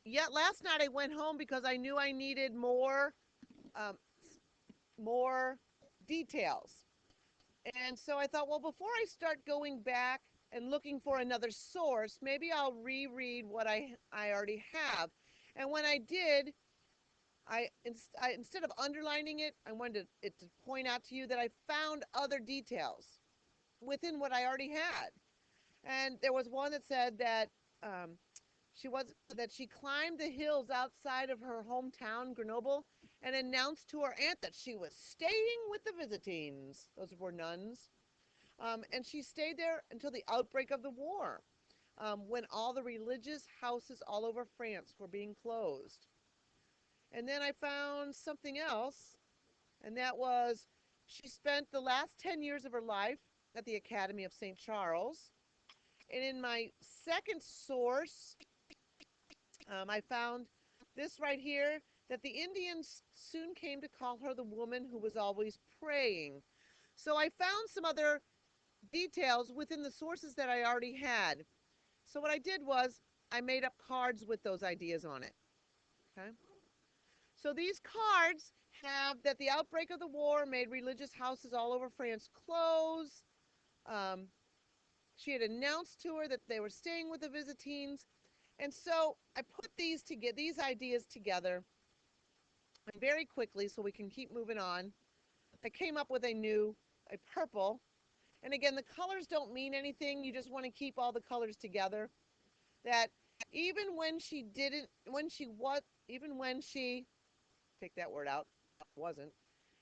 Yet last night I went home because I knew I needed um, more details. And so I thought, well, before I start going back and looking for another source, maybe I'll reread what I already have. And when I did, instead of underlining it, I wanted it to point out to you that I found other details within what I already had. And there was one that said that um, she climbed the hills outside of her hometown, Grenoble, and announced to her aunt that she was staying with the Visitines. Those were nuns. And she stayed there until the outbreak of the war, when all the religious houses all over France were being closed. And then I found something else, and that was she spent the last 10 years of her life at the Academy of St. Charles. And in my second source, I found this right here, that the Indians soon came to call her the woman who was always praying. So I found some other details within the sources that I already had. So what I did was I made up cards with those ideas on it. Okay. So these cards have that the outbreak of the war made religious houses all over France close. Um, she had announced to her that they were staying with the Visitines. And so I put these ideas together, and very quickly, so we can keep moving on, I came up with a purple. And again, the colors don't mean anything. You just want to keep all the colors together. That even when she didn't, when she was, even when she, take that word out, wasn't,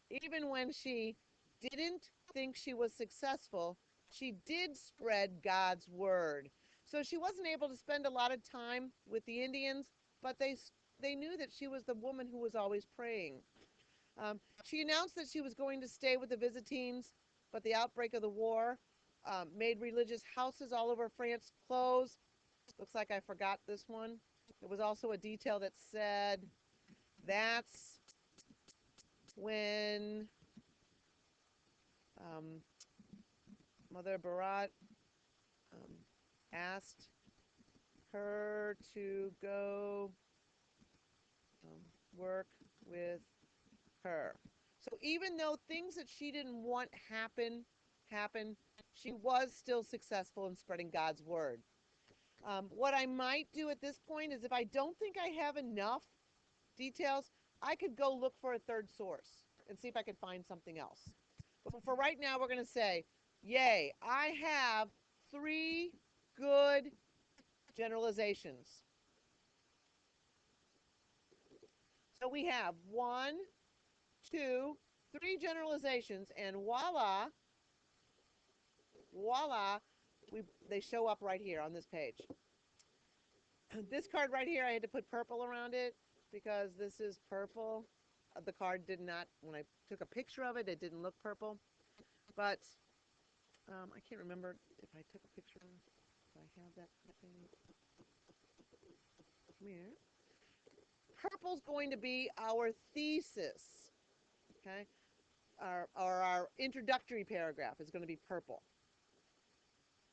even when she didn't think she was successful, she did spread God's word. So she wasn't able to spend a lot of time with the Indians, but they knew that she was the woman who was always praying. She announced that she was going to stay with the Visitines, but the outbreak of the war made religious houses all over France close. Looks like I forgot this one. There was also a detail that said that's when um, Mother Barat um, asked her to go um, work with her. So even though things that she didn't want happen, she was still successful in spreading God's word. What I might do at this point is if I don't think I have enough details, I could go look for a third source and see if I could find something else. But for right now, we're going to say, yay, I have 3 good generalizations. So we have 1, 2, 3 generalizations, and voila, they show up right here on this page. This card right here, I had to put purple around it because this is purple. The card did not, when I took a picture of it, it didn't look purple. But I can't remember if I took a picture. If I have that thing. Come here. Purple's going to be our thesis. Okay? Our introductory paragraph is going to be purple.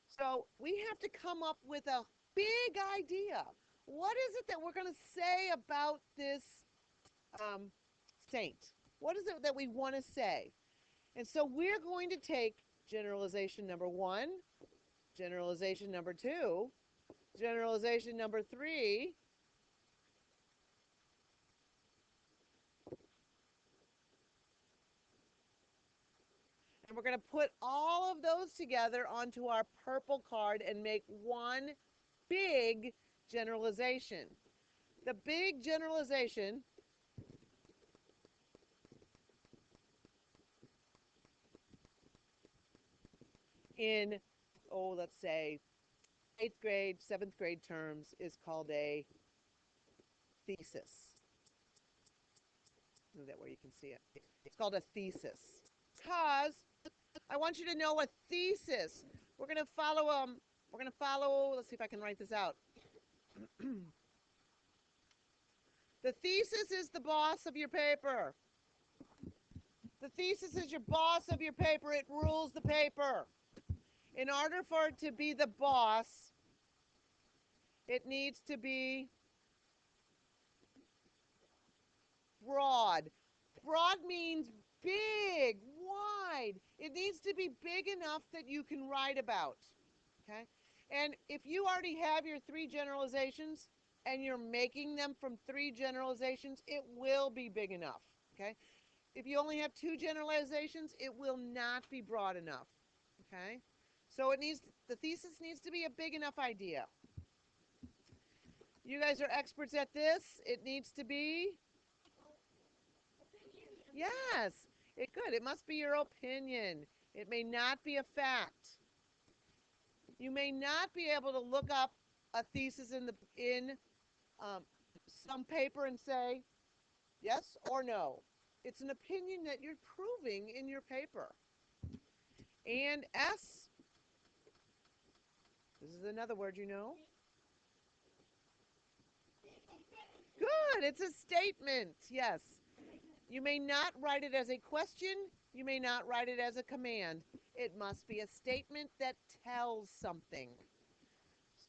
So we have to come up with a big idea. What is it that we're going to say about this saint? What is it that we want to say? And so we're going to take generalization number 1, generalization number 2, generalization number 3, and we're going to put all of those together onto our purple card and make one big generalization. The big generalization in, let's say 8th grade, 7th grade terms is called a thesis. Move that where you can see it. It's called a thesis. Because I want you to know a thesis. We're going to follow, let's see if I can write this out. The thesis is the boss of your paper. The thesis is your boss of your paper. It rules the paper. In order for it to be the boss, It needs to be broad. Broad means big, wide. It needs to be big enough that you can write about. Okay? And if you already have your 3 generalizations and you're making them from 3 generalizations, it will be big enough. Okay? If you only have 2 generalizations, it will not be broad enough. Okay? So the thesis needs to be a big enough idea. You guys are experts at this. It needs to be, yes, it must be your opinion. It may not be a fact. You may not be able to look up a thesis in um, some paper and say yes or no. It's an opinion that you're proving in your paper. And S, this is another word you know. Good, it's a statement, yes. You may not write it as a question. You may not write it as a command. It must be a statement that tells something.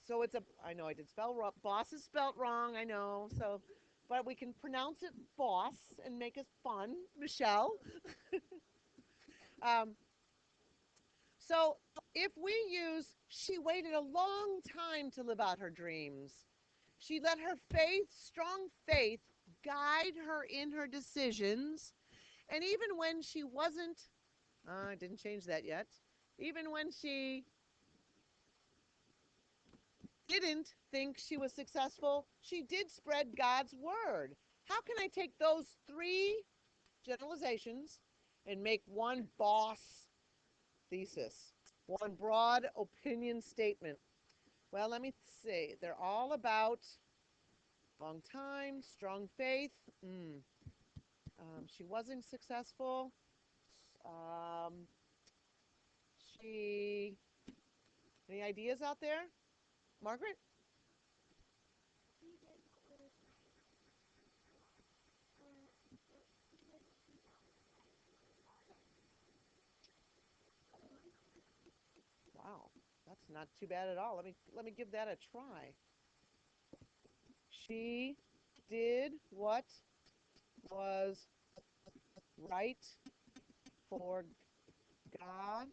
So it's I know I did spell wrong. Boss is spelled wrong, I know. But we can pronounce it boss and make it fun. Michelle. um, so if we use, she waited a long time to live out her dreams. She let her strong faith, guide her in her decisions. And even when she wasn't, I didn't change that yet, even when she didn't think she was successful, she did spread God's word. How can I take those 3 generalizations and make one boss thesis, one broad opinion statement? Well, let me see. They're all about long time, strong faith. She wasn't successful. Um, any ideas out there? Margaret? Wow, that's not too bad at all. Let me give that a try. She did what was right for God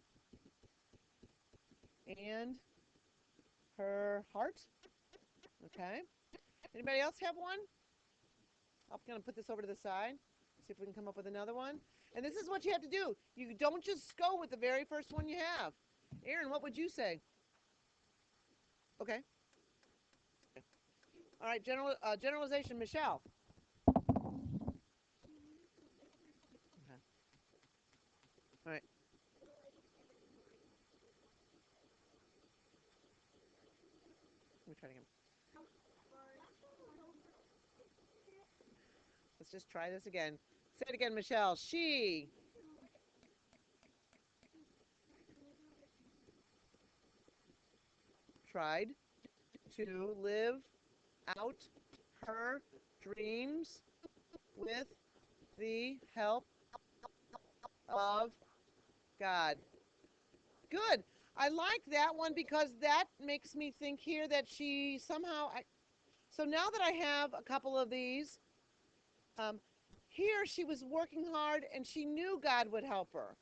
and her heart. Okay. Anybody else have one? I'm going to put this over to the side. See if we can come up with another one. And this is what you have to do. You don't just go with the very first one you have. Aaron, what would you say? Okay. All right. Generalization, Michelle. Okay. All right. Let me try it again. Let's just try this again. Say it again, Michelle. She tried to live out her dreams with the help of God. Good. I like that one because that makes me think here that she somehow. So now that I have a couple of these, um, here she was working hard and she knew God would help her.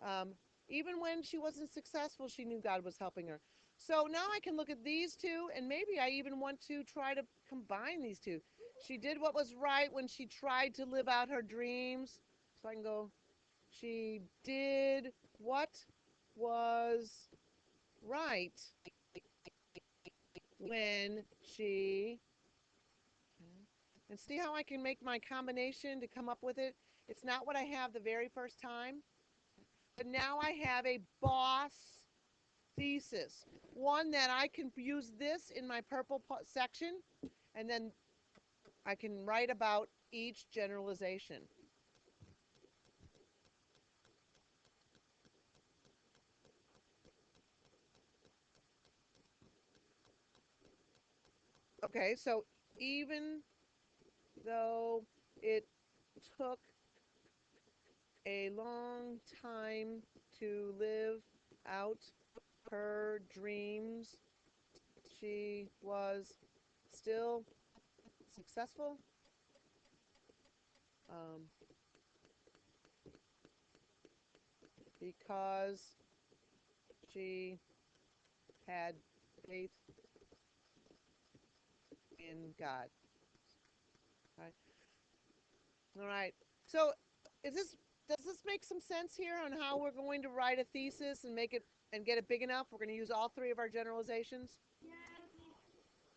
Um, Even when she wasn't successful, she knew God was helping her. So now I can look at these two, and maybe I even want to try to combine these two. She did what was right when she tried to live out her dreams. So I can go, she did what was right when she, and see how I can make my combination to come up with it. It's not what I have the very first time, but now I have a boss thesis, one that I can use this in my purple section, and then I can write about each generalization. Okay, so even though it took a long time to live out her dreams, she was still successful. Um, because she had faith in God. Right. All right. So, is this does this make some sense here on how we're going to write a thesis and make it and get it big enough? We're going to use all three of our generalizations.